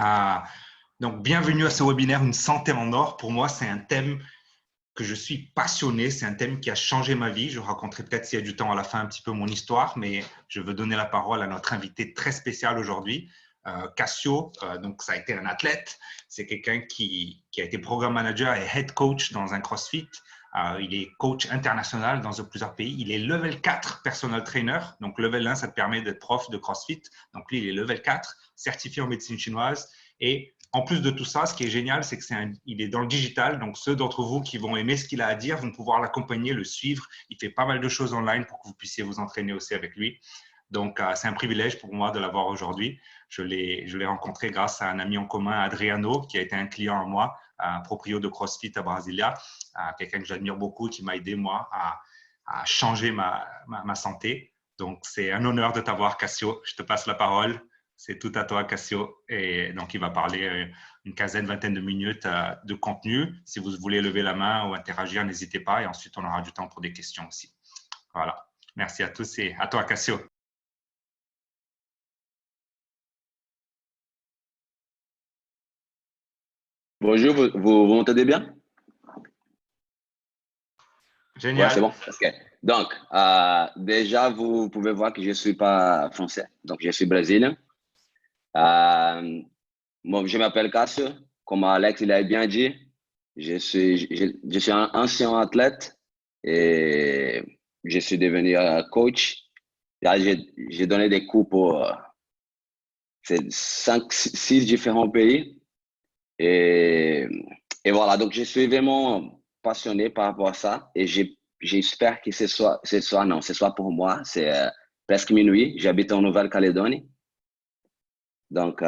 Ah, donc, bienvenue à ce webinaire Une santé en or. Pour moi, c'est un thème que je suis passionné. C'est un thème qui a changé ma vie. Je raconterai peut-être, s'il y a du temps à la fin, un petit peu mon histoire, mais je veux donner la parole à notre invité très spécial aujourd'hui, Cassio. Donc, ça a été un athlète. C'est quelqu'un qui a été programme manager et head coach dans un CrossFit. Il est coach international dans plusieurs pays. Il est level 4 personal trainer. Donc, level 1, ça te permet d'être prof de CrossFit. Donc, lui, il est level 4, certifié en médecine chinoise. Et en plus de tout ça, ce qui est génial, c'est qu'il est dans le digital. Donc, ceux d'entre vous qui vont aimer ce qu'il a à dire vont pouvoir l'accompagner, le suivre. Il fait pas mal de choses online pour que vous puissiez vous entraîner aussi avec lui. Donc, c'est un privilège pour moi de l'avoir aujourd'hui. Je l'ai rencontré grâce à un ami en commun, Adriano, qui a été un client à moi, un proprio de CrossFit à Brasilia, quelqu'un que j'admire beaucoup, qui m'a aidé, moi, à changer ma santé. Donc, c'est un honneur de t'avoir, Cassio. Je te passe la parole. C'est tout à toi, Cassio. Et donc, il va parler une quinzaine, vingtaine de minutes de contenu. Si vous voulez lever la main ou interagir, n'hésitez pas. Et ensuite, on aura du temps pour des questions aussi. Voilà. Merci à tous et à toi, Cassio. Bonjour, vous m'entendez bien? Ouais, c'est Génial. bon. OK. Donc, déjà, vous pouvez voir que je ne suis pas français. Donc, je suis brésilien. Bon, je m'appelle Cassio. Comme Alex il a bien dit, je suis un ancien athlète et je suis devenu coach. Là, j'ai donné des cours pour 6 différents pays. Et, et voilà, donc je suis vraiment passionné par rapport à ça et j'espère que ce soit pour moi. C'est presque minuit, j'habite en Nouvelle-Calédonie. Donc,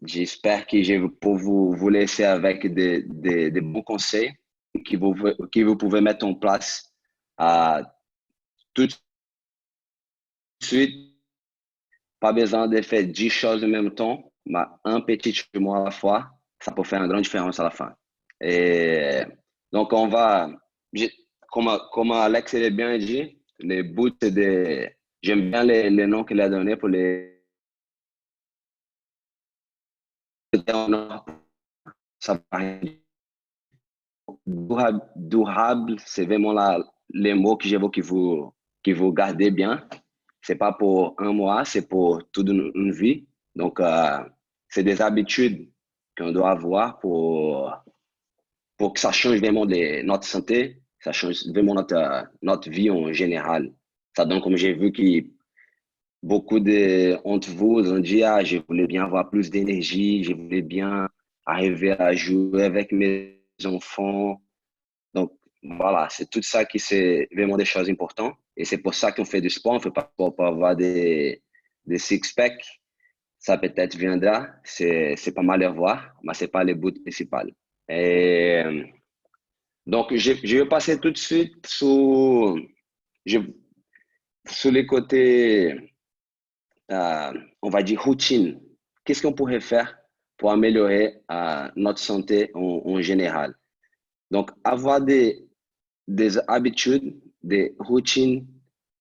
j'espère que je peux vous laisser avec des bons conseils que vous pouvez mettre en place tout de suite. Pas besoin de faire 10 choses en même temps, mais un petit chemin à la fois, ça peut faire une grande différence à la fin. Et donc, j'ai- comme Alex l'a bien dit, les bouts j'aime bien les noms qu'il a donnés pour les, ça paraît durable, c'est vraiment les mots que je veux que vous gardez bien. C'est pas pour un mois, c'est pour toute une vie. Donc, c'est des habitudes qu'on doit avoir pour que ça change vraiment notre santé, ça change vraiment notre vie en général. Ça donne, comme j'ai vu que beaucoup d'entre vous ont dit, ah, je voulais bien avoir plus d'énergie, je voulais bien arriver à jouer avec mes enfants. Donc, voilà, c'est tout ça qui c'est vraiment des choses importantes. Et c'est pour ça qu'on fait du sport. On ne fait pas pour avoir des six-packs. Ça peut-être viendra. C'est pas mal à voir, mais ce n'est pas le but principal. Et, donc, je vais passer tout de suite je- sur les côtés, on va dire, routine. Qu'est-ce qu'on pourrait faire pour améliorer notre santé en général? Donc, avoir des habitudes, des routines,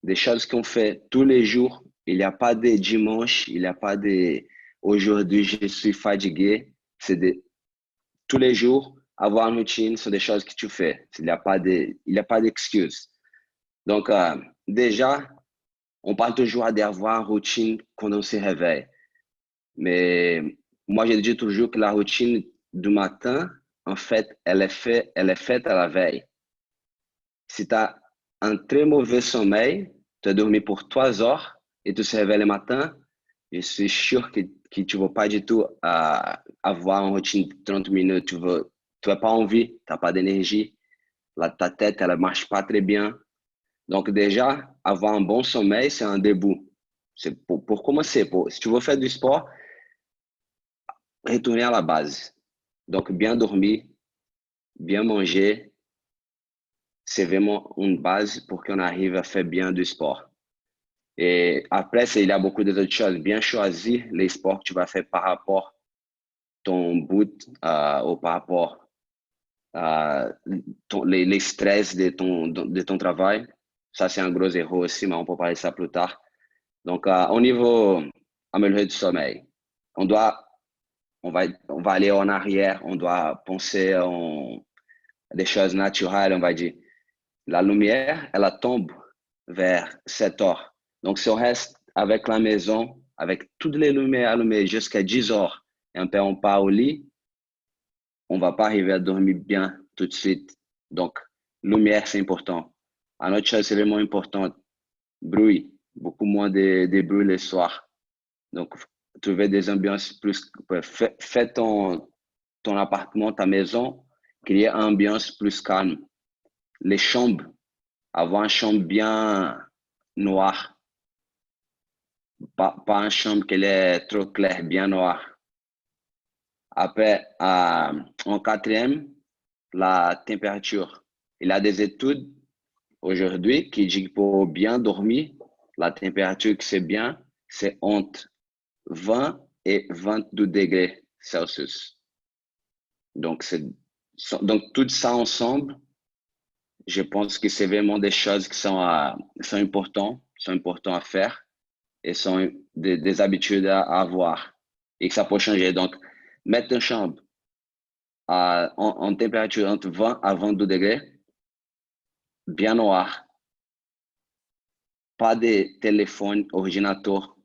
des choses qu'on fait tous les jours. Il n'y a pas de dimanche, il n'y a pas de aujourd'hui je suis fatigué. C'est tous les jours, avoir une routine sur des choses que tu fais. Il n'y a pas d'excuse. Donc, déjà, on parle toujours d'avoir une routine quand on se réveille. Mais moi, je dis toujours que la routine du matin, en fait, elle est faite à la veille. Si tu as un très mauvais sommeil, tu as dormi pour 3 heures et tu te réveilles le matin, je suis sûr que tu ne vas pas du tout avoir une routine de 30 minutes. Tu n'as pas envie, tu n'as pas d'énergie, ta tête, elle ne marche pas très bien. Donc déjà, avoir un bon sommeil, c'est un début. C'est pour commencer. Si tu veux faire du sport, retourner à la base. Donc bien dormir, bien manger, c'est vraiment une base pour qu'on arrive à faire bien du sport. Et après, il y a beaucoup d'autres choses. Bien choisir les sports que tu vas faire par rapport à ton but ou par rapport à les stress de ton travail. Ça, c'est un gros erreur aussi, mais on peut parler de ça plus tard. Donc, au niveau améliorer du sommeil, on doit, on va aller en arrière, on doit penser à des choses naturelles, on va dire. La lumière, elle tombe vers 7 heures. Donc, si on reste avec la maison, avec toutes les lumières allumées jusqu'à 10 heures, et on ne pas au lit, on ne va pas arriver à dormir bien tout de suite. Donc, lumière, c'est important. Un autre chose, c'est vraiment important, bruit, beaucoup moins de bruit le soir. Donc, trouver des ambiances plus, fais ton appartement, ta maison, créer une ambiance plus calme. Les chambres, avoir une chambre bien noire, pas une chambre qui est trop claire, bien noire. Après, en quatrième, la température. Il y a des études aujourd'hui qui disent que pour bien dormir, la température que c'est bien, c'est entre 20 et 22 degrés Celsius. Donc, tout ça ensemble, je pense que c'est vraiment des choses qui sont importantes à faire et sont des habitudes à avoir et que ça peut changer. Donc, mettre une chambre en température entre 20 à 22 degrés, bien noir, pas de téléphone, ordinateur,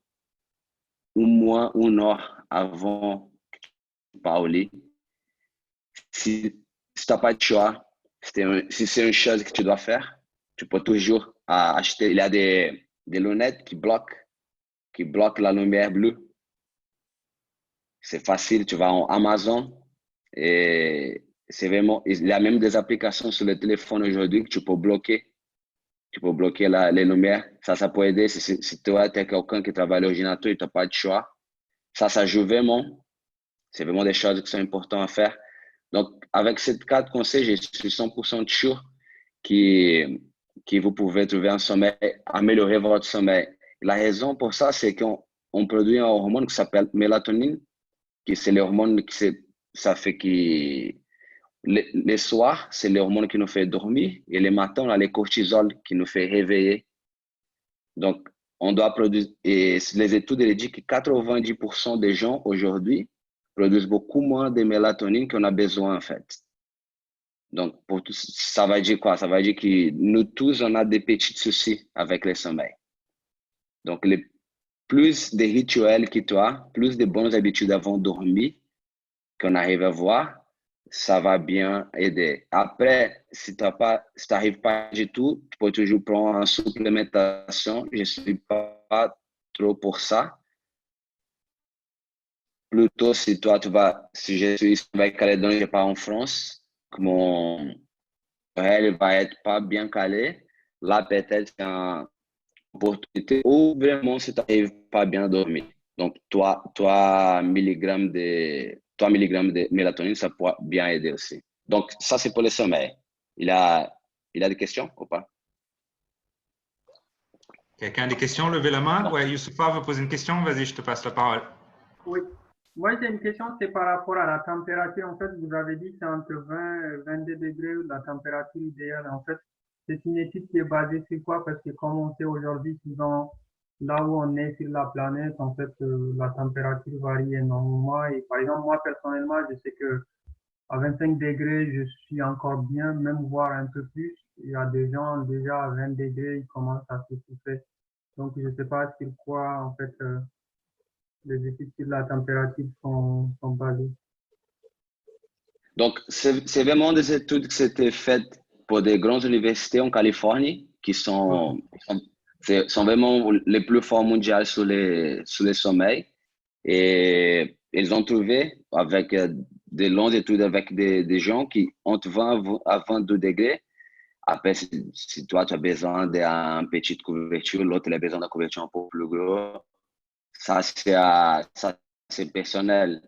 au moins 1 heure avant de parler. Si tu n'as pas de choix, si c'est une chose que tu dois faire, tu peux toujours acheter. Il y a des lunettes qui bloquent la lumière bleue. C'est facile, tu vas en Amazon et c'est vraiment, il y a même des applications sur le téléphone aujourd'hui que tu peux bloquer. Tu peux bloquer les lumières. Ça peut aider. Si tu es quelqu'un qui travaille à l'ordinateur, tu n'as pas de choix. Ça joue vraiment. C'est vraiment des choses qui sont importantes à faire. Donc, avec ces 4 conseils, je suis 100% sûr que vous pouvez trouver un sommeil, améliorer votre sommeil. La raison pour ça, c'est qu'on produit un hormone qui s'appelle mélatonine, qui c'est l'hormone ça fait que les soirs, c'est l'hormone qui nous fait dormir et les matins, on a les cortisol qui nous fait réveiller. Donc, on doit produire, et les études disent que 90% des gens aujourd'hui produisent beaucoup moins de mélatonine qu'on a besoin en fait. Donc, ça va dire quoi? Ça va dire que nous tous, on a des petits soucis avec le sommeil. Donc, plus de rituels que tu as, plus de bonnes habitudes avant de dormir qu'on arrive à voir, ça va bien aider. Après, si tu n'arrives pas du tout, tu peux toujours prendre une supplémentation. Je ne suis pas trop pour ça. Plutôt, si je suis avec Calédonie, je pars en France, que mon elle va être pas bien calé, là, peut-être, c'est une opportunité ou vraiment, si tu n'arrives pas bien dormir. Donc, 3 milligrammes de mélatonine, ça pourra bien aider aussi. Donc, ça, c'est pour le sommeil. Il a des questions ou pas? Quelqu'un a des questions? Levez la main. Ouais, Youssoufa veut poser une question. Vas-y, je te passe la parole. Oui. Moi, j'ai une question, c'est par rapport à la température. En fait, vous avez dit que c'est entre 20 et 22 degrés la température idéale. En fait, c'est une étude qui est basée sur quoi? Parce que comme on sait aujourd'hui, souvent, là où on est sur la planète, en fait, la température varie énormément. Et par exemple, moi, personnellement, je sais que à 25 degrés, je suis encore bien, même voire un peu plus. Il y a des gens déjà à 20 degrés, ils commencent à s'essouffler. Donc, je ne sais pas sur quoi, en fait, les études sur la température sont basées. Donc, c'est vraiment des études qui s'étaient faites pour des grandes universités en Californie qui sont vraiment les plus forts mondiales sur les sommeils. Et ils ont trouvé avec des longues études avec des gens qui entre 20 à 22 degrés. Après, si toi, tu as besoin d'une petite couverture, l'autre a besoin d'une couverture un peu plus grosse. Ça, c'est personnel.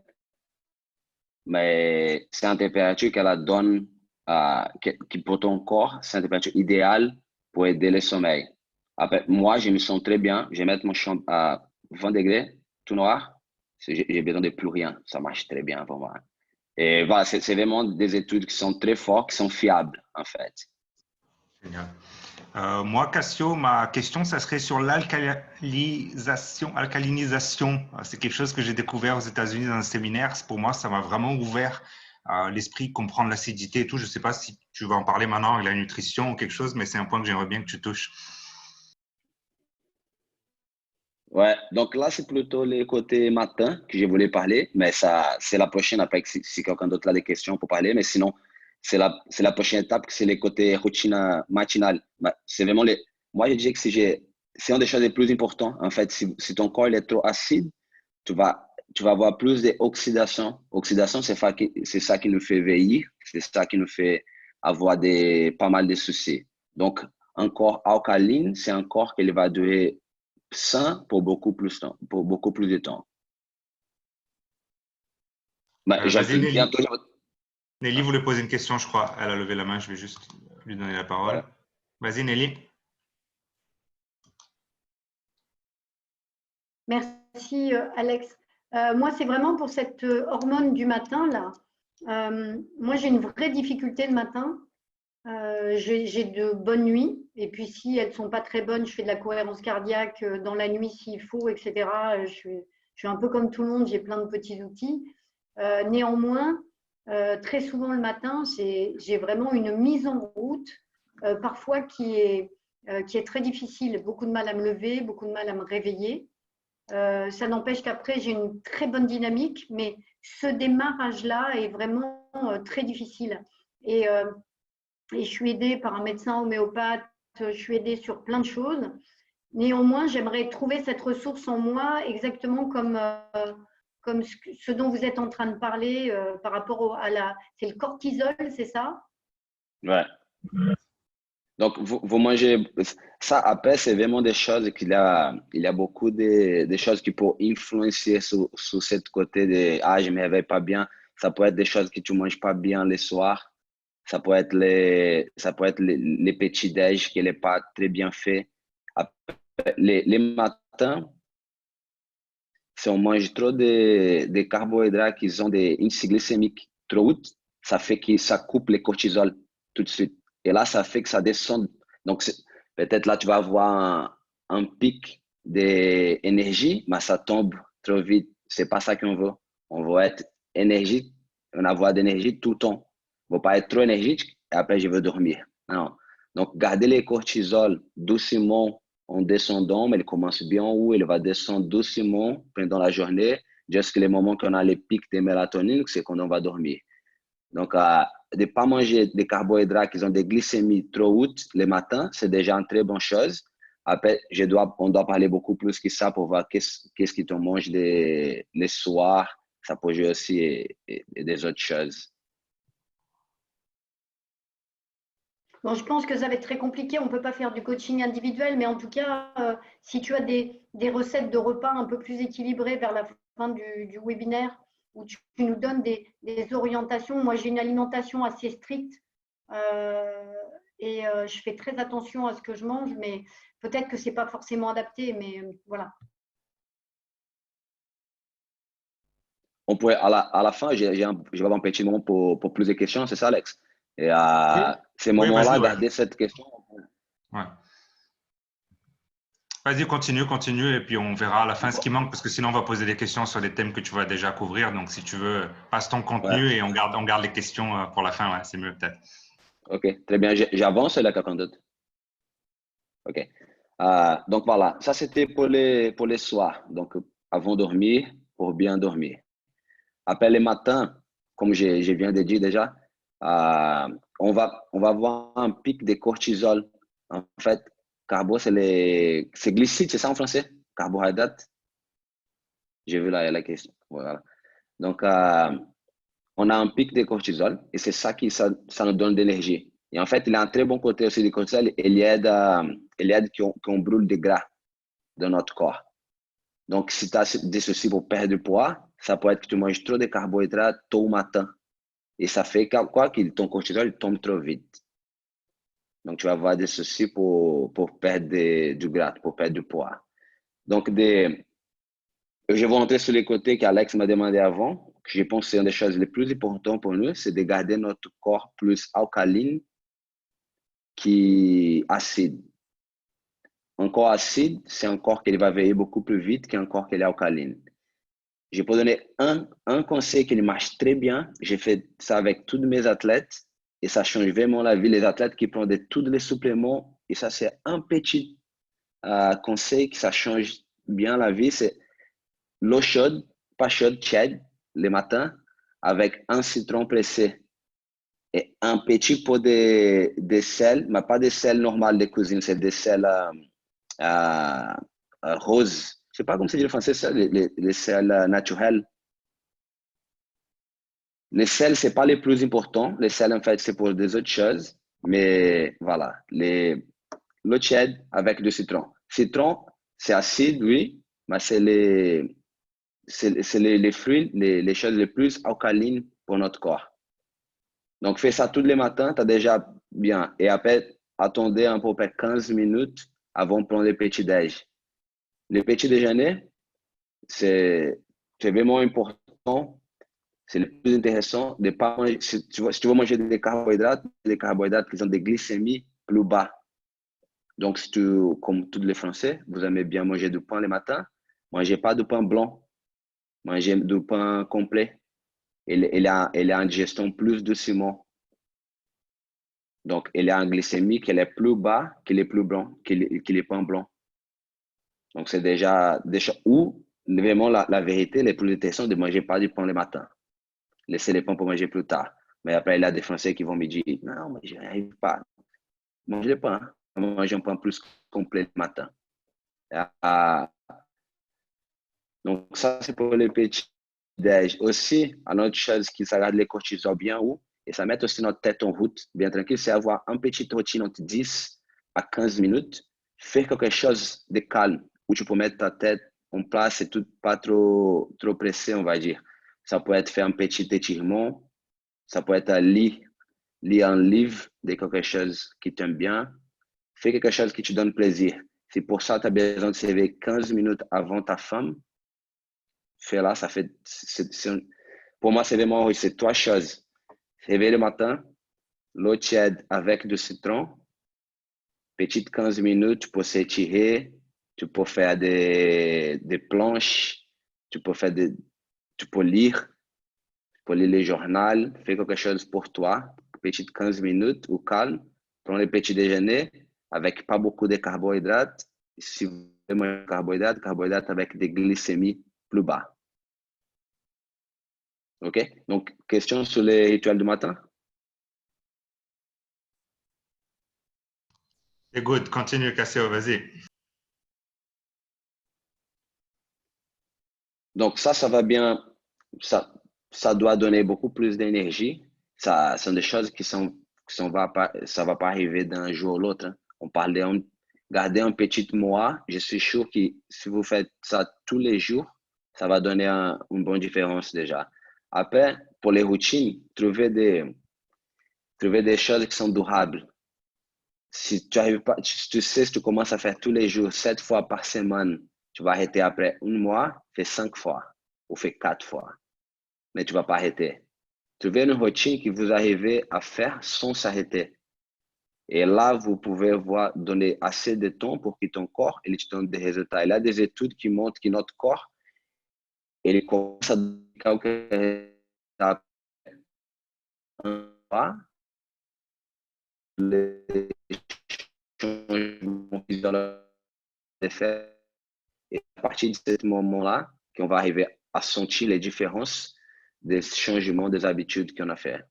Mais c'est une température qu'elle donne, qui pour ton corps, c'est une température idéale pour aider le sommeil. Après, moi, je me sens très bien. Je vais mettre mon chambre à 20 degrés, tout noir. J'ai besoin de plus rien. Ça marche très bien pour moi. Et voilà, c'est vraiment des études qui sont très fortes, qui sont fiables, en fait. Génial. Moi, Cassio, ma question, ça serait sur l'alcalinisation. Alcalinisation, c'est quelque chose que j'ai découvert aux États-Unis dans un séminaire. Pour moi, ça m'a vraiment ouvert l'esprit, comprendre l'acidité et tout. Je ne sais pas si tu vas en parler maintenant avec la nutrition ou quelque chose, mais c'est un point que j'aimerais bien que tu touches. Ouais, donc là, c'est plutôt les côtés matin que je voulais parler, mais ça, c'est la prochaine, après, si quelqu'un d'autre a des questions pour parler, mais sinon, c'est la prochaine étape, c'est les côtés routine matinale. C'est vraiment moi, je dirais que c'est une des choses les plus importantes. En fait, si ton corps il est trop acide, tu vas avoir plus d'oxydation. Oxydation, c'est ça qui nous fait vieillir, c'est ça qui nous fait avoir pas mal de soucis. Donc, un corps alcaline, c'est un corps qui va durer sain pour beaucoup plus de temps. Vas-y, Nelly. Bientôt, Nelly voulait poser une question, je crois. Elle a levé la main, je vais juste lui donner la parole. ouais. Vas-y, Nelly. Merci, Alex. Moi, c'est vraiment pour cette hormone du matin, là. Moi, j'ai une vraie difficulté le matin. J'ai de bonnes nuits. Et puis, si elles ne sont pas très bonnes, je fais de la cohérence cardiaque dans la nuit s'il faut, etc. Je suis un peu comme tout le monde, j'ai plein de petits outils. Néanmoins, très souvent le matin, j'ai vraiment une mise en route, parfois qui est très difficile. Beaucoup de mal à me lever, beaucoup de mal à me réveiller. Ça n'empêche qu'après, j'ai une très bonne dynamique, mais ce démarrage-là est vraiment très difficile. Et je suis aidée par un médecin homéopathe, je suis aidée sur plein de choses. Néanmoins, j'aimerais trouver cette ressource en moi exactement comme ce dont vous êtes en train de parler par rapport c'est le cortisol, c'est ça? Ouais. Donc, vous mangez ça. Après, c'est vraiment des choses il y a beaucoup de choses qui peuvent influencer sur ce côté de je me réveille pas bien. Ça peut être des choses que tu manges pas bien le soir. Ça peut être les petits déj qui n'est pas très bien fait. Après, les matins, si on mange trop de carbohydrates qui ont des indices glycémiques trop hauts, ça fait que ça coupe le cortisol tout de suite. Et là, ça fait que ça descend. Donc, peut-être là, tu vas avoir un pic d'énergie, mais ça tombe trop vite. C'est pas ça qu'on veut. On veut être énergique, on avoir d'énergie tout le temps. On ne veut pas être trop énergique et après, je veux dormir. Non. Donc, garder les cortisol doucement en descendant, mais il commence bien en haut, il va descendre doucement pendant la journée, jusqu'à les moments qu'on a les pics de mélatonine, c'est quand on va dormir. Donc, de ne pas manger des carbohydrates qui ont des glycémies trop hautes le matin, c'est déjà une très bonne chose. Après, on doit parler beaucoup plus que ça pour voir qu'est-ce que tu manges les soirs. Ça peut jouer aussi et des autres choses. Bon, je pense que ça va être très compliqué. On ne peut pas faire du coaching individuel, mais en tout cas, si tu as des recettes de repas un peu plus équilibrées vers la fin du webinaire, où tu nous donnes des orientations. Moi, j'ai une alimentation assez stricte et je fais très attention à ce que je mange, mais peut-être que ce n'est pas forcément adapté, mais voilà. On pourrait, à la fin, je vais avoir un petit moment pour plus de questions, c'est ça, Alex? Et à ces moments-là, garder cette question. Ouais. Vas-y, continue, et puis on verra à la fin ce qui manque, parce que sinon on va poser des questions sur les thèmes que tu vas déjà couvrir. Donc, si tu veux, passe ton contenu et on garde les questions pour la fin. Ouais, c'est mieux peut-être. Ok, très bien. J'avance là, quelqu'un d'autre. Ok. Donc voilà, ça c'était pour les soirs. Donc, avant de dormir, pour bien dormir. Après les matins, comme je viens de dire déjà, on va avoir un pic de cortisol. En fait, c'est glucides, c'est ça en français? Carbohydrate. J'ai vu la question. Voilà. Donc, on a un pic de cortisol et c'est ça ça nous donne de l'énergie. Et en fait, il a un très bon côté aussi du cortisol. Il aide qu'on brûle des gras dans notre corps. Donc, si tu as des soucis pour perdre du poids, ça peut être que tu manges trop de carbohydrates tôt au matin. Et ça fait que ton cortisol tombe trop vite. Donc, tu vas avoir des soucis pour perdre du gras, pour perdre du poids. Donc, je vais vous montrer sur les côtés qu'Alex m'a demandé avant. Je pense que c'est une des choses les plus importantes pour nous, c'est de garder notre corps plus alcaline qui est acide. Un corps acide, c'est un corps qui va veiller beaucoup plus vite qu'un corps qui est alcaline. Je peux donner un conseil qui marche très bien. J'ai fait ça avec tous mes athlètes et ça change vraiment la vie. Les athlètes qui prennent tous les suppléments, et ça, c'est un petit conseil que ça change bien la vie, c'est l'eau chaude, pas chaude, tiède, le matin, avec un citron pressé et un petit pot de sel, mais pas de sel normal de cuisine, c'est des sel rose. Je sais pas comment c'est dit en français, ça, les sels naturels. Les sels, c'est pas les plus importants. Les sels, en fait, c'est pour des autres choses. Mais voilà, l'eau tiède avec du citron. Citron, c'est acide, oui, mais c'est les fruits, les choses les plus alcalines pour notre corps. Donc, fais ça tous les matins, tu as déjà bien. Et après, attendez à peu près 15 minutes avant de prendre le petit déj. Le petit déjeuner, c'est vraiment important. C'est le plus intéressant de pas manger. Si tu veux manger des carbohydrates qui ont des glycémies plus bas. Donc, si comme tous les Français, vous aimez bien manger du pain le matin, mangez pas du pain blanc, mangez du pain complet. Il a une digestion plus doucement. Donc, il a une glycémie qui est plus bas que les plus blancs, que les pains blancs. Donc, c'est déjà ou vraiment la vérité, les plus intéressants de manger pas du pain le matin. Laissez les pains pour manger plus tard. Mais après, il y a des Français qui vont me dire, non, mais je n'arrive pas. Manger le pain. Manger un pain plus complet le matin. Donc, ça, c'est pour les petits déj. Aussi, une autre chose qui s'arrête les cortisol bien haut, et ça met aussi notre tête en route, bien tranquille, c'est avoir une petite routine entre 10 à 15 minutes, faire quelque chose de calme, où tu peux mettre ta tête en place et tout, pas trop pressé, on va dire. Ça peut être faire un petit étirement, ça peut être lire un livre de quelque chose qui t'aime bien, faire quelque chose qui te donne plaisir. C'est pour ça que tu as besoin de se lever 15 minutes avant ta femme. Faire là, ça fait, pour moi, c'est vraiment, c'est trois choses. Réveiller le matin, l'eau tiède avec du citron, petite 15 minutes, tu peux s'étirer, tu peux faire des planches, tu peux lire les journaux, faire quelque chose pour toi, petite 15 minutes au calme, prendre le petit déjeuner avec pas beaucoup de carbohydrates. Si vous voulez manger carbohydrates avec des glycémies plus bas. OK? Donc, question sur les rituels du matin? C'est good. Continue, Cassio, vas-y. Donc, ça va bien. Ça doit donner beaucoup plus d'énergie. Ça sont des choses ça va pas arriver d'un jour à l'autre. Hein. On parle de garder un petit mois. Je suis sûr que si vous faites ça tous les jours, ça va donner une bonne différence déjà. Après, pour les routines, trouver des choses qui sont durables. Si tu arrives pas, tu sais, si tu commences à faire tous les jours, 7 fois par semaine, tu vas arrêter après un mois, fais 5 fois ou fais 4 fois. Mais tu vas pas arrêter. Trouver une routine que vous arrivez à faire sans s'arrêter. Et là, vous pouvez donner assez de temps pour que ton corps il te donne des résultats. Il y a des études qui montrent que notre corps, il commence à donner quelques résultats. Un mois, les changements physiologiques faits. Et à partir de ce moment-là, qu'on va arriver à sentir les différences des changements des habitudes qu'on a fait.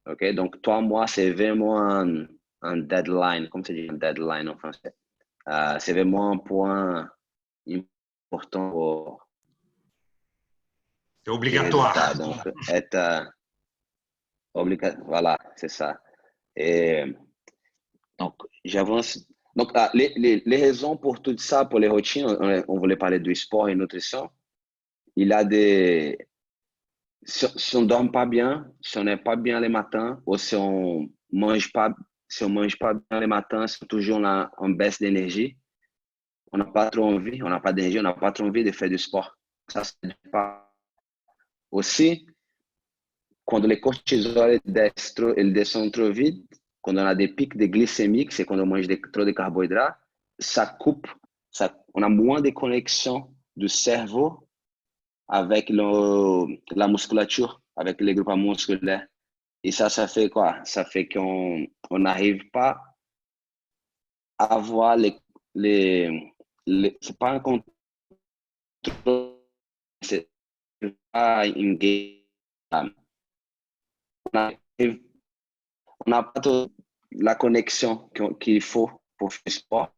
OK? Donc, 3 mois, c'est vraiment un deadline. Comme c'est dit, un deadline en français. C'est vraiment un point important pour c'est obligatoire. Donc, être obligatoire. Voilà, c'est ça. Et donc, j'avance. Donc, les raisons pour tout ça, pour les routines, on voulait parler du sport et nutrition. Il a si on ne dort pas bien, si on n'est pas bien les matins, ou si on mange pas bien les matins, c'est toujours en baisse d'énergie. On n'a pas trop envie, on n'a pas d'énergie, on n'a pas trop envie de faire du sport. Ça, c'est pas. Aussi, quand les cortisol descendent trop vite, quand on a des pics de glycémiques, c'est quand on mange trop de carbohydrates, ça coupe, on a moins de connexion du cerveau avec la musculature, avec les groupements musculaires. Et ça fait quoi? Ça fait qu'on n'arrive pas à avoir c'est pas un contrôle, c'est pas une game. On n'a pas la connexion qu'il faut pour faire du sport.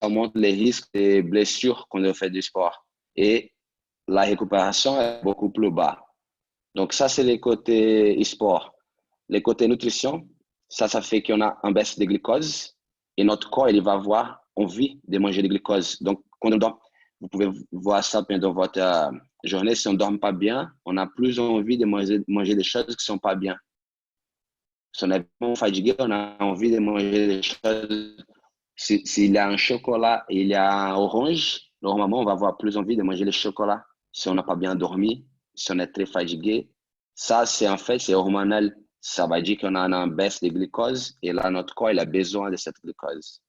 Ça montre les risques de blessures quand on fait du sport. Et la récupération est beaucoup plus bas. Donc ça, c'est les côtés sport. Les côtés nutrition, ça fait qu'on a un baisse de glucose et notre corps, il va avoir envie de manger de glucose. Donc, quand on dort, vous pouvez voir ça pendant votre journée. Si on ne dort pas bien, on a plus envie de manger des choses qui ne sont pas bien. Si on est vraiment fatigué, on a envie de manger des choses. S'il y a un chocolat et il y a un orange, normalement, on va avoir plus envie de manger le chocolat. Si on n'a pas bien dormi, si on est très fatigué, ça, c'est hormonal. Ça va dire qu'on a une baisse de glucose et là, notre corps, il a besoin de cette glucose.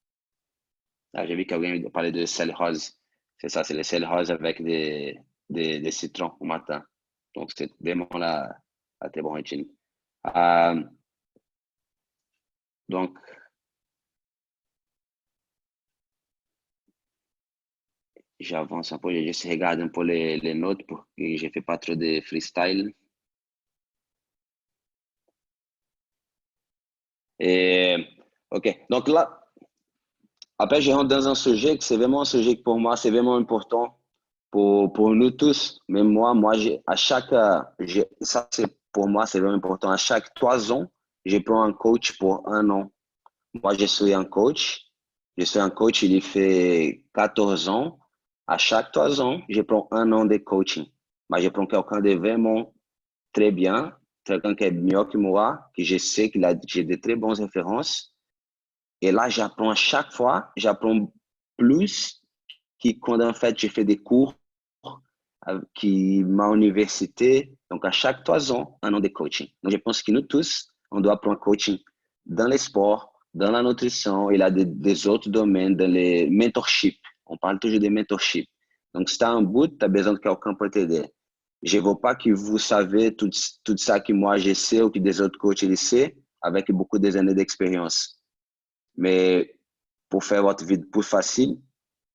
Là, j'ai vu quelqu'un parler de sel rose. C'est ça, c'est le sel rose avec des citrons au matin. Donc, c'est vraiment la très bonne routine. Donc, j'avance un peu, je juste regarde un peu les notes pour que je ne fais pas trop de freestyle. Et, OK, donc là, après, je rentre dans un sujet que c'est vraiment un sujet que pour moi, c'est vraiment important pour nous tous. Mais moi, ça, c'est pour moi, c'est vraiment important. À chaque 3 ans, je prends un coach pour 1 an. Moi, je suis un coach. Je suis un coach, il fait 14 ans. À chaque 3 ans, je prends 1 an de coaching. Mais je prends quelqu'un de vraiment très bien, quelqu'un qui est mieux que moi, que je sais qu'il j'ai de très bonnes références. Et là, j'apprends à chaque fois, j'apprends plus que quand en fait, j'ai fait des cours qui ma université. Donc, à chaque 3 ans, 1 an de coaching. Donc, je pense que nous tous, on doit apprendre coaching dans les sports, dans la nutrition, il y a des autres domaines, dans les mentorships. On parle toujours de mentorship. Donc, si tu as un bout, tu as besoin de quelqu'un pour t'aider. Je ne veux pas que vous savez tout ça que moi je sais ou que des autres coachs le savent avec beaucoup d'années d'expérience. Mais pour faire votre vie plus facile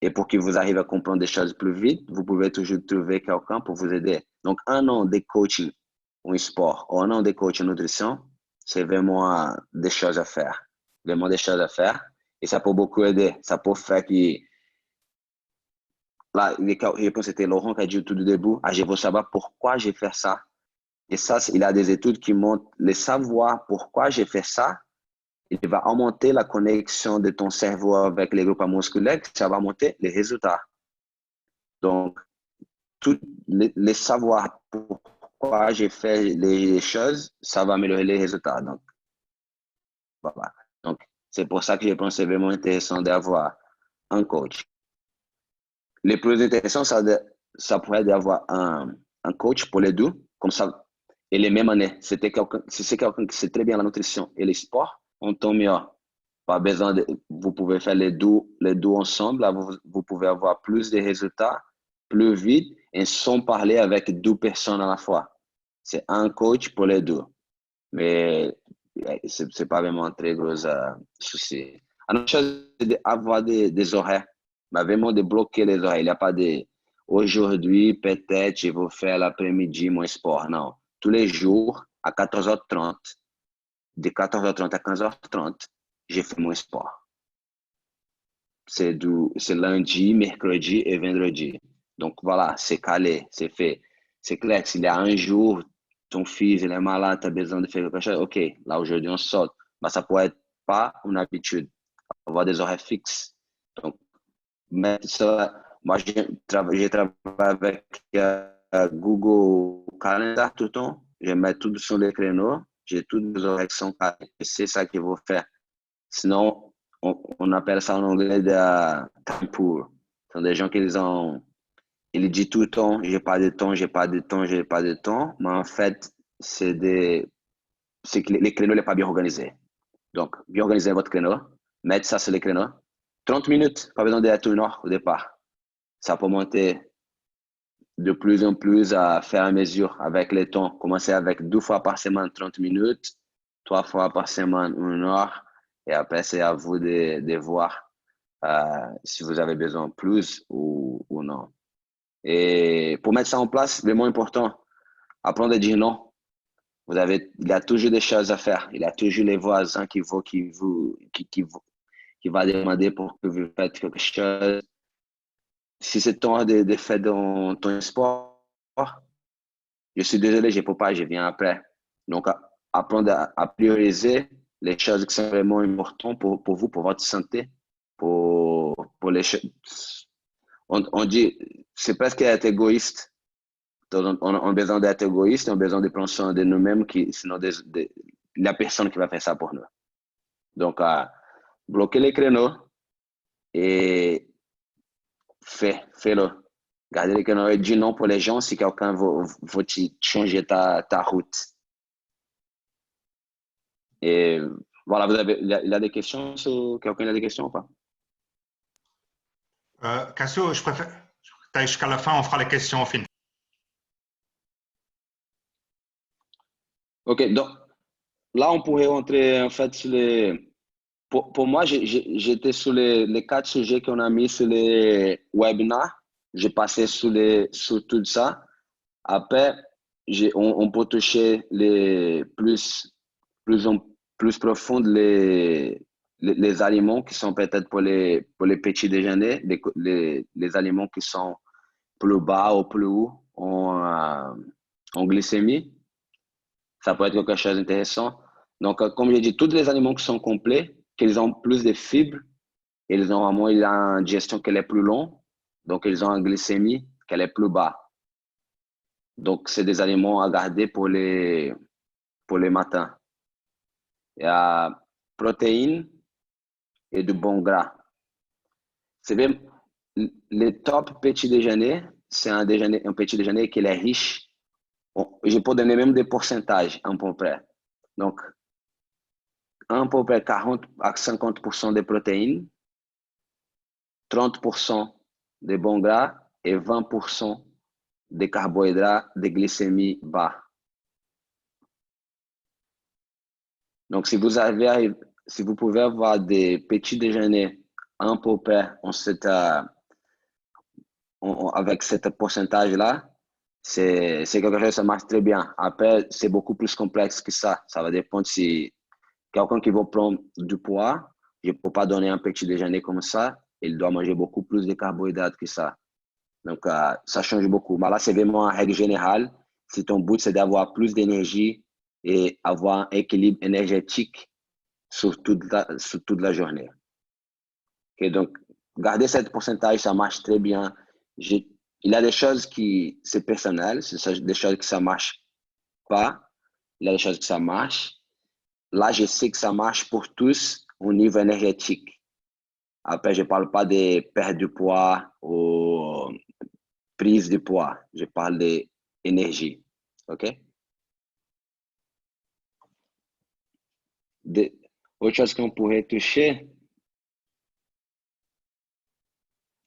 et pour que vous arriviez à comprendre des choses plus vite, vous pouvez toujours trouver quelqu'un pour vous aider. Donc, 1 an de coaching en sport ou 1 an de coaching en nutrition, c'est vraiment des choses à faire. Vraiment des choses à faire. Et ça peut beaucoup aider. Ça peut faire que... Là, je pense que c'était Laurent qui a dit tout du début, je veux savoir pourquoi j'ai fait ça. Et ça, il y a des études qui montrent le savoir pourquoi j'ai fait ça. Il va augmenter la connexion de ton cerveau avec les groupes musculaires, ça va augmenter les résultats. Donc, tout les savoir pourquoi j'ai fait les choses, ça va améliorer les résultats. Donc, voilà. Donc, c'est pour ça que je pense que c'est vraiment intéressant d'avoir un coach. Le plus intéressant, ça pourrait être d'avoir un coach pour les deux, comme ça, et les mêmes années. Si c'est quelqu'un qui sait très bien la nutrition et les sports, on tombe mieux. Pas besoin vous pouvez faire les deux ensemble, là, vous pouvez avoir plus de résultats plus vite et sans parler avec 2 personnes à la fois. C'est un coach pour les deux. Mais c'est pas vraiment un très gros souci. Une autre chose, c'est d'avoir des horaires, mais vraiment de bloquer les horaires. Il n'y a pas de aujourd'hui, peut-être, je vais faire l'après-midi mon sport. Non. Tous les jours, à 14h30, de 14h30 à 15h30, j'ai fait mon sport. C'est lundi, mercredi et vendredi. Donc voilà, c'est calé, c'est fait. C'est clair que s'il y a un jour, ton fils il est malade, tu as besoin de faire quelque chose, ok, là aujourd'hui on saute. Mais ça pourrait être pas une habitude, avoir des horaires fixes. Donc, mettre ça, moi j'ai travaillé avec Google Calendar tout le temps. Je mets tout sur les créneaux, j'ai tous les horaires qui sont calés. C'est ça qu'il faut faire. Sinon, on appelle ça en anglais de time poor. Ce sont des gens qui ils disent tout le temps, j'ai pas de temps, j'ai pas de temps, j'ai pas de temps. Mais en fait, c'est que les créneaux ne sont pas bien organisés. Donc, bien organiser votre créneau, mettre ça sur les créneaux. 30 minutes, pas besoin d'être 1 heure au départ. Ça peut monter de plus en plus à faire à mesure avec le temps. Commencer avec 2 fois par semaine, 30 minutes, 3 fois par semaine, 1 heure. Et après, c'est à vous de voir si vous avez besoin de plus ou non. Et pour mettre ça en place, vraiment important, apprendre à dire non. Il y a toujours des choses à faire. Il y a toujours les voisins qui va demander pour que vous faites quelque chose. Si c'est temps de faire dans ton sport, je suis désolé, je ne peux pas, je viens après. Donc, apprendre à prioriser les choses qui sont vraiment importantes pour vous, pour votre santé, pour les choses. On dit, c'est presque être égoïste. On a besoin d'être égoïste, on a besoin de prendre soin de nous-mêmes, sinon la personne qui va faire ça pour nous. Donc, bloquer les créneaux et fais-le. Gardez les créneaux et dis non pour les gens si quelqu'un veut changer ta route. Et voilà, il y a des questions quelqu'un a des questions ou pas? Cassio, je préfère. Jusqu'à la fin, on fera les questions au final. Ok, donc là, on pourrait rentrer en fait sur les. Pour moi, j'étais sur les 4 sujets qu'on a mis sur les webinars. J'ai passé sur tout ça. Après, on peut toucher les plus profondes les aliments qui sont peut-être pour les petits déjeuners, les aliments qui sont plus bas ou plus hauts en glycémie. Ça peut être quelque chose d'intéressant. Donc, comme j'ai dit, tous les aliments qui sont complets, qu'ils ont plus de fibres, ils ont vraiment une digestion qui est plus longue, donc ils ont une glycémie qui est plus bas. Donc, c'est des aliments à garder pour les matins. Il y a protéines et du bon gras. C'est bien, le top petit déjeuner, c'est un petit déjeuner qui est riche. Je peux donner même des pourcentages à peu près. Donc, à peu près 40 à 50% de protéines, 30% de bons gras et 20% de carbohydrates de glycémie bas. Donc, si vous pouvez avoir des petits déjeuners à peu près avec ce pourcentage-là, c'est quelque chose qui marche très bien. Après, c'est beaucoup plus complexe que ça. Ça va dépendre si quelqu'un qui veut prendre du poids, je ne peux pas donner un petit déjeuner comme ça. Il doit manger beaucoup plus de carbohydrates que ça. Donc, ça change beaucoup. Mais là, c'est vraiment en règle générale. Si ton but, c'est d'avoir plus d'énergie et avoir un équilibre énergétique sur toute la journée. Okay, donc, garder ce pourcentage, ça marche très bien. Il y a des choses qui, c'est personnel, c'est des choses que ça ne marche pas. Il y a des choses que ça marche. Là, je sais que ça marche pour tous au niveau énergétique. Après, je ne parle pas de perte de poids ou prise de poids. Je parle d'énergie. OK? Autre chose qu'on pourrait toucher.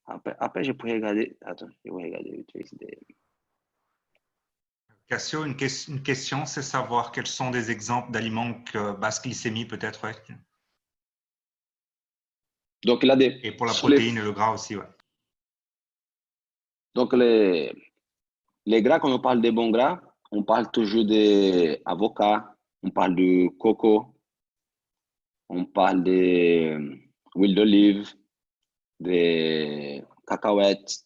Après, je pourrais regarder. Attends, je vais regarder. Cassio, une question, c'est savoir quels sont des exemples d'aliments basse glycémie peut-être. Ouais. Donc, là, et pour la protéine et le gras aussi. Ouais. Donc, les gras, quand on parle des bons gras, on parle toujours d'avocat, on parle de coco, on parle d'huile d'olive, des cacahuètes.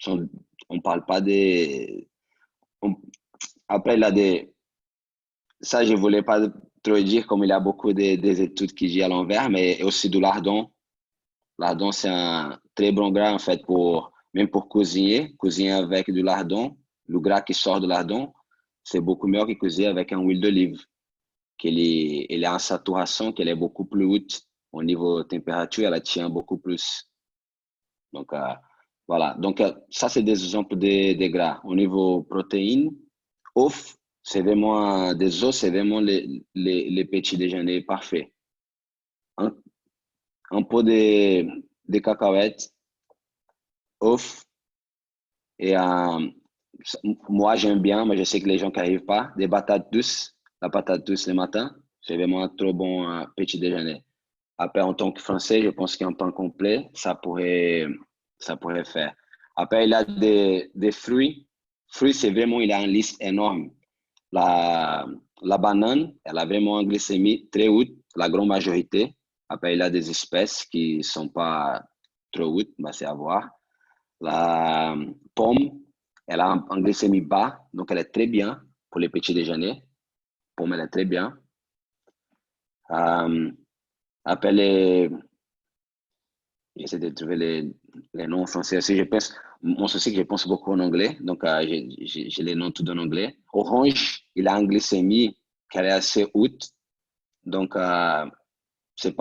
On ne parle pas des... Après, il y a des... Ça, je ne voulais pas trop dire, comme il y a beaucoup des études qui disent à l'envers, mais aussi du lardon. Lardon, c'est un très bon gras, en fait, même pour cuisiner avec du lardon. Le gras qui sort de lardon, c'est beaucoup mieux que cuisiner avec une huile d'olive. Elle a une saturation qui est beaucoup plus haute au niveau de température, elle tient beaucoup plus. Donc, voilà. Donc, ça, c'est des exemples de gras. Au niveau protéines, c'est vraiment des os, c'est vraiment les petits déjeuners parfaits. un pot de cacahuètes, œufs, et moi j'aime bien, mais je sais que les gens qui n'arrivent pas, des patates douces, la patate douce le matin, c'est vraiment un trop bon petit déjeuner. Après, en tant que Français, je pense qu'un pain complet, ça pourrait faire. Après, il a des fruits. Fruits, c'est vraiment, il a une liste énorme. La banane, elle a vraiment une glycémie très haute, la grande majorité. Après, il a des espèces qui ne sont pas trop hautes, mais c'est à voir. La pomme, elle a un glycémie bas, donc elle est très bien pour les petits déjeuners. Pomme, elle est très bien. Après, j'essaie de trouver les noms en français aussi. Je pense, mon souci, que je pense beaucoup en anglais. Donc, j'ai les noms tout en anglais. Orange, il a une glycémie qui est assez haute. Donc, c'est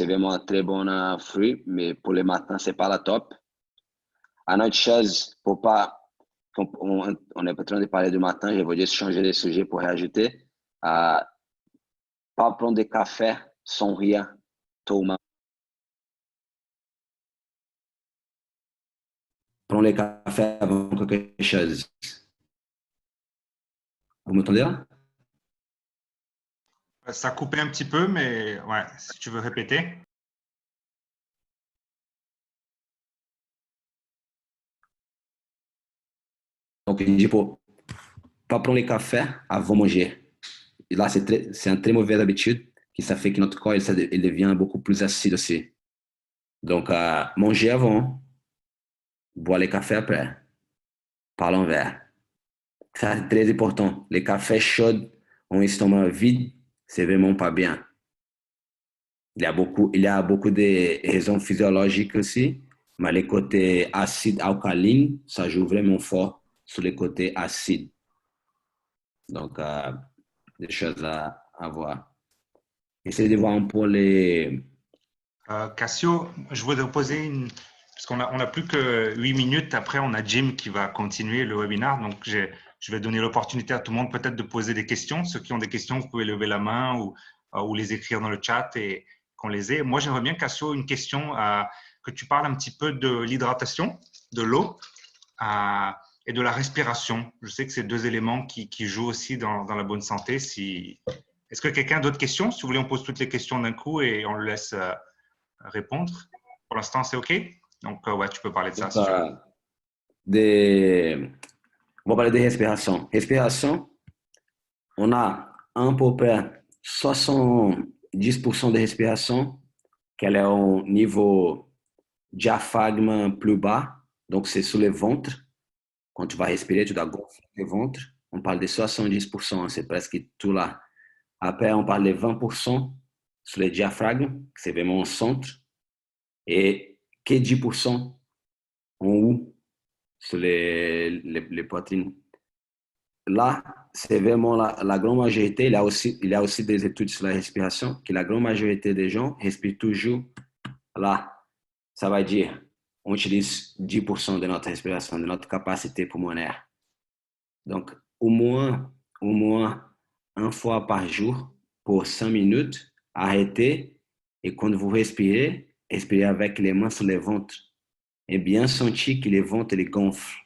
vraiment un très bon fruit, mais pour le matin, c'est pas la top. Une autre chose, pour pas, on est pas en train de parler du matin, je vais juste changer de sujet pour rajouter. Pas prendre de café sans rien tomar. Prendre le café avant quelque chose. Vous m'entendez là? Ça a coupé un petit peu, mais ouais, si tu veux répéter. Donc, il dit pour pas prendre le café avant manger. Et là, c'est une très mauvaise habitude qui ça fait que notre corps il devient beaucoup plus acide aussi. Donc, manger avant, boire le café après, par l'envers. Ça, c'est très important. Les cafés chauds en estomac vide, c'est vraiment pas bien. Il y a beaucoup de raisons physiologiques aussi, mais les côtés acide alcaline, ça joue vraiment fort sur les côtés acides. Donc, des choses à voir. Essayez de voir un peu les... Cassio, je voudrais poser une... Parce qu'on a plus que 8 minutes. Après, on a Jim qui va continuer le webinaire. Donc, je vais donner l'opportunité à tout le monde peut-être de poser des questions. Ceux qui ont des questions, vous pouvez lever la main ou les écrire dans le chat et qu'on les ait. Moi, j'aimerais bien, Cassio, une question que tu parles un petit peu de l'hydratation, de l'eau et de la respiration. Je sais que c'est deux éléments qui jouent aussi dans la bonne santé. Est-ce que quelqu'un a d'autres questions? Si vous voulez, on pose toutes les questions d'un coup et on le laisse répondre. Pour l'instant, c'est OK? Donc, ouais, tu peux parler de ça Donc, si tu veux. on va parler de respiration. Respiration, on a à peu près 70% de respiration qu'elle est au niveau diaphragme plus bas. Donc, c'est sur le ventre. Quand tu vas respirer, tu dois gonfler le ventre. On parle de 70%, c'est presque tout là. Après, on parle de 20% sur le diaphragme, c'est vraiment au centre. Et que 10% en haut sur les poitrines. Là, c'est vraiment la grande majorité. Il y a aussi des études sur la respiration, que la grande majorité des gens respirent toujours là. Ça va dire, on utilise 10% de notre respiration, de notre capacité pulmonaire. Donc, au moins une fois par jour, pour 5 minutes, arrêtez et quand vous respirez, respirez avec les mains sur le ventre et bien sentir que le ventre les gonfle.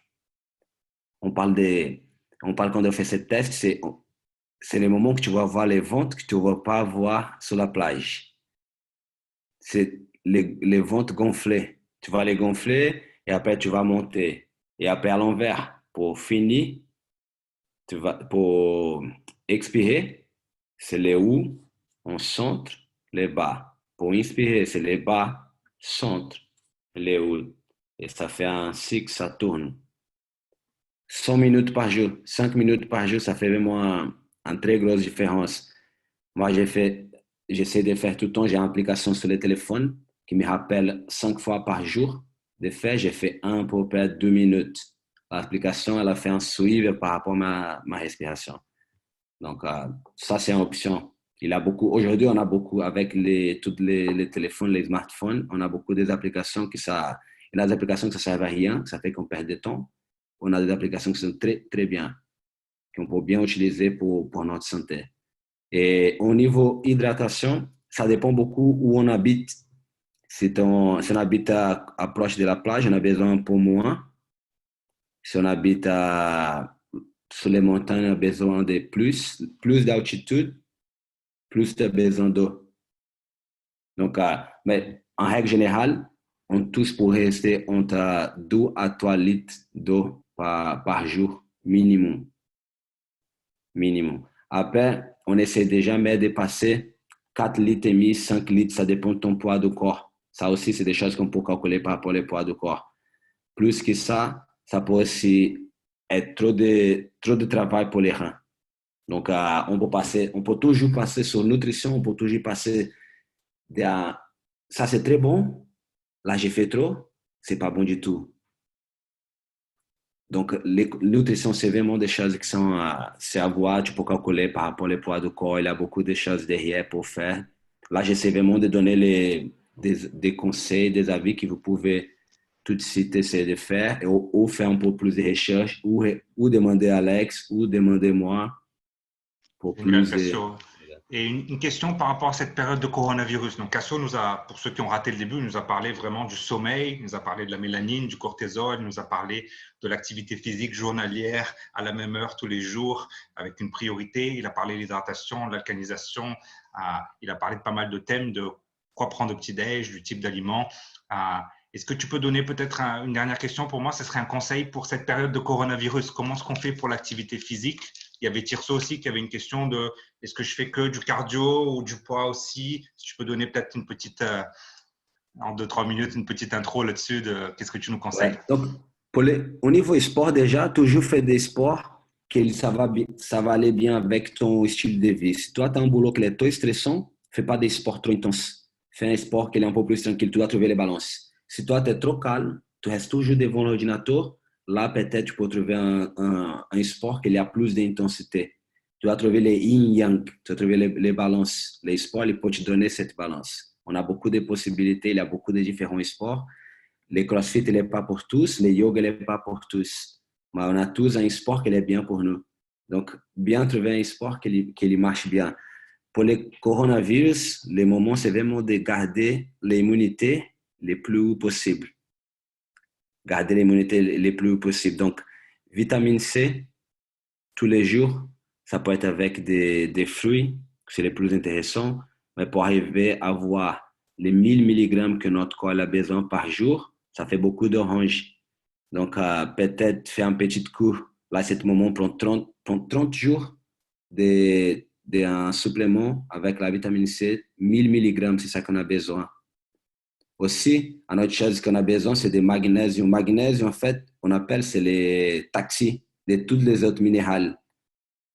On parle quand on fait ce test, c'est le moment que tu vas voir le ventre que tu ne vas pas voir sur la plage. C'est les ventres gonflés. Tu vas les gonfler et après tu vas monter. Et après à l'envers, pour finir, pour expirer, c'est les hauts, on centre, les bas. Pour inspirer, c'est les bas, centre, les hauts. Et ça fait ainsi que ça tourne. 100 minutes par jour, 5 minutes par jour, ça fait vraiment une très grosse différence. Moi, j'essaie de faire tout le temps, j'ai une application sur le téléphone qui me rappelle 5 fois par jour de faire. J'ai fait un pour perdre 2 minutes. L'application, elle a fait un suivi par rapport à ma respiration. Donc, ça, c'est une option. Aujourd'hui, on a beaucoup, avec tous les téléphones, les smartphones, on a beaucoup des applications il y a des applications qui ne servent à rien, que ça fait qu'on perd du temps. On a des applications qui sont très, très bien, qu'on peut bien utiliser pour notre santé. Et au niveau hydratation, ça dépend beaucoup où on habite. Si on habite proche de la plage, on a besoin un peu moins. Si on habite sur les montagnes, on a besoin de plus d'altitude, plus de besoin d'eau. Donc, mais en règle générale, on tous pour rester entre 2 à 3 litres d'eau par jour, minimum. Après, on essaie de jamais dépasser 4 litres et demi, 5 litres, ça dépend de ton poids de corps. Ça aussi, c'est des choses qu'on peut calculer par rapport au poids de corps. Plus que ça peut aussi être trop de travail pour les reins. Donc, on peut toujours passer sur nutrition, on peut toujours passer ça c'est très bon. Là, j'ai fait trop, c'est pas bon du tout. Donc, les nutrition, c'est vraiment des choses qui sont, c'est à voir, tu peux calculer par rapport au poids du corps, il y a beaucoup de choses derrière pour faire. Là, j'essaie vraiment de donner des conseils, des avis que vous pouvez tout de suite essayer de faire, ou faire un peu plus de recherche, ou demander à Alex, ou demander moi pour Génial, plus de... Cassio. Et une question par rapport à cette période de coronavirus. Donc, Cassio nous a, pour ceux qui ont raté le début, nous a parlé vraiment du sommeil, nous a parlé de la mélanine, du cortisol, nous a parlé de l'activité physique journalière à la même heure tous les jours avec une priorité. Il a parlé de l'hydratation, de l'alcalinisation. Il a parlé de pas mal de thèmes, de quoi prendre au petit-déj, du type d'aliments. Est-ce que tu peux donner peut-être une dernière question pour moi? Ce serait un conseil pour cette période de coronavirus. Comment est-ce qu'on fait pour l'activité physique? Il y avait Tirso aussi qui avait une question de est-ce que je fais que du cardio ou du poids aussi? Si tu peux donner peut-être une petite, en 2-3 minutes, une petite intro là-dessus de qu'est-ce que tu nous conseilles? Ouais. Donc, au niveau sport, déjà, toujours faire des sports que ça va aller bien avec ton style de vie. Si toi, tu as un boulot qui est trop stressant, fais pas des sports trop intenses. Fais un sport qui est un peu plus tranquille. Tu dois trouver les balances. Si toi, tu es trop calme, tu restes toujours devant l'ordinateur, là, peut-être, tu peux trouver un sport qui a plus d'intensité. Tu dois trouver les yin-yang, tu dois trouver les balances. Les sports, ils peuvent te donner cette balance. On a beaucoup de possibilités, il y a beaucoup de différents sports. Les CrossFit, il n'est pas pour tous. Les yoga, il n'est pas pour tous. Mais on a tous un sport qui est bien pour nous. Donc, bien trouver un sport qui marche bien. Pour le coronavirus, le moment, c'est vraiment de garder l'immunité le plus possible. Garder l'immunité le plus possible. Donc, vitamine C, tous les jours, ça peut être avec des fruits, c'est le plus intéressant. Mais pour arriver à avoir les 1000 mg que notre corps a besoin par jour, ça fait beaucoup d'oranges. Donc, peut-être faire un petit coup. Là, c'est le moment, prendre 30 jours d'un supplément avec la vitamine C, 1000 mg, c'est ça qu'on a besoin. Aussi, une autre chose qu'on a besoin, c'est de magnésium. Magnésium, en fait, on appelle, c'est les taxis de tous les autres minéraux.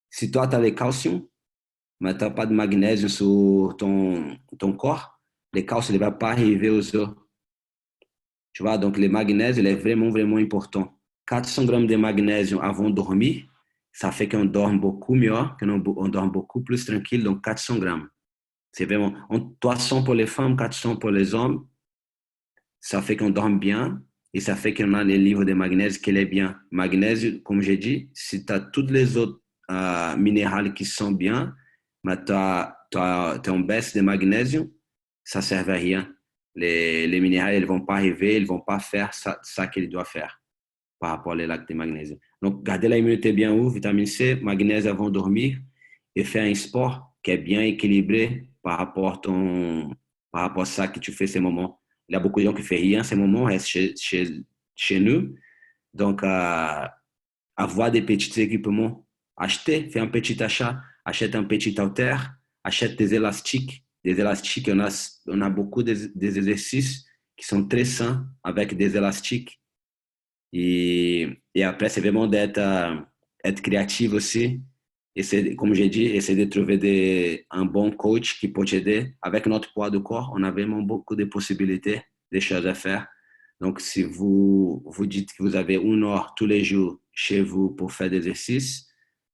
Si toi, tu as le calcium, mais tu n'as pas de magnésium sur ton corps, le calcium ne va pas arriver aux os. Tu vois, donc le magnésium, il est vraiment, vraiment important. 400 grammes de magnésium avant de dormir, ça fait qu'on dorme beaucoup mieux, qu'on dorme beaucoup plus tranquille, donc 400 grammes. C'est vraiment 300 pour les femmes, 400 pour les hommes. Ça fait qu'on dorme bien et ça fait qu'on a le niveau de magnésium qui est bien. Magnésium, comme j'ai dit, si tu as tous les autres minéraux qui sont bien, mais tu as en baisse de magnésium, ça ne sert à rien. Les minéraux, ils ne vont pas arriver, ils ne vont pas faire ça qu'ils doivent faire par rapport aux lacs de magnésium. Donc, garder l'immunité bien haut, vitamine C, magnésium avant de dormir et faire un sport qui est bien équilibré par rapport à ça que tu fais ces moments. Il y a beaucoup de gens qui ne font rien en ces moments, restent chez nous. Donc, avoir des petits équipements, faire un petit achat, achète un petit halter, achète des élastiques. Des élastiques, on a beaucoup des exercices qui sont très sains avec des élastiques. Et après, c'est vraiment être créatif aussi. Et comme j'ai dit, essayer de trouver un bon coach qui peut t'aider. Avec notre poids de corps, on a vraiment beaucoup de possibilités, de choses à faire. Donc, si vous dites que vous avez 1 heure tous les jours chez vous pour faire des exercices,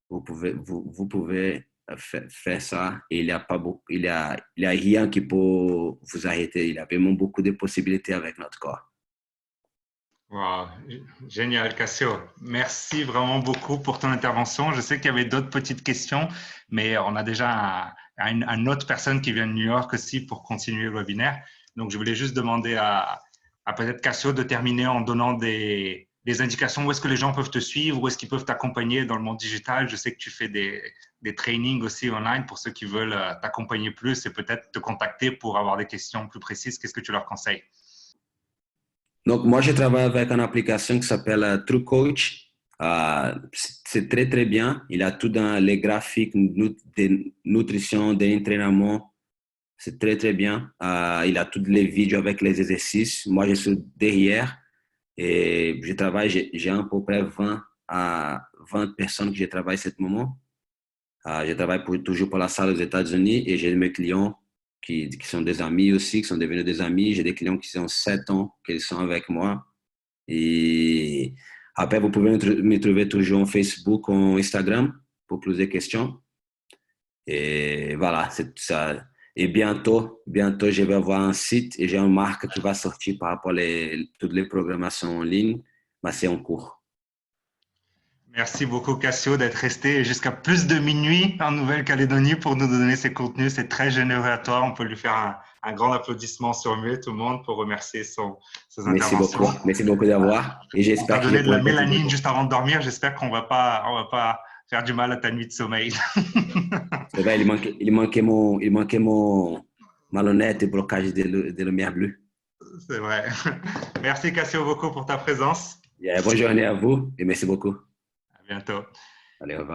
vous pouvez faire ça. Et il y a rien qui peut vous arrêter. Il y a vraiment beaucoup de possibilités avec notre corps. Wow. Génial, Cassio. Merci vraiment beaucoup pour ton intervention. Je sais qu'il y avait d'autres petites questions, mais on a déjà une autre personne qui vient de New York aussi pour continuer le webinaire. Donc, je voulais juste demander à peut-être Cassio de terminer en donnant des indications où est-ce que les gens peuvent te suivre, où est-ce qu'ils peuvent t'accompagner dans le monde digital. Je sais que tu fais des trainings aussi online pour ceux qui veulent t'accompagner plus et peut-être te contacter pour avoir des questions plus précises. Qu'est-ce que tu leur conseilles? Donc, moi, je travaille avec une application qui s'appelle True Coach. C'est très, très bien. Il a tout dans les graphiques de nutrition, d'entraînement. C'est très, très bien. Il a toutes les vidéos avec les exercices. Moi, je suis derrière et je travaille. J'ai à peu près 20 à 20 personnes que je travaille à ce moment. Je travaille toujours pour la salle aux États-Unis et j'ai mes clients qui sont des amis aussi, qui sont devenus des amis. J'ai des clients qui ont 7 ans, qui sont avec moi. Et après, vous pouvez me trouver toujours en Facebook, en Instagram pour plus de questions. Et voilà, c'est ça. Et bientôt, je vais avoir un site et j'ai une marque qui va sortir par rapport à toutes les programmations en ligne, mais c'est en cours. Merci beaucoup, Cassio, d'être resté jusqu'à plus de minuit en Nouvelle-Calédonie pour nous donner ces contenus. C'est très généreux à toi. On peut lui faire un grand applaudissement sur Mute, tout le monde, pour remercier ses interventions. Merci beaucoup d'avoir. Et j'espère que tu as donné de la mélanine juste avant de dormir. J'espère qu'on va pas faire du mal à ta nuit de sommeil. C'est vrai, il manquait mon malhonnête et blocage de lumière bleue. C'est vrai. Merci, Cassio, beaucoup pour ta présence. Bonne journée à vous et merci beaucoup. À bientôt. Allez, au revoir.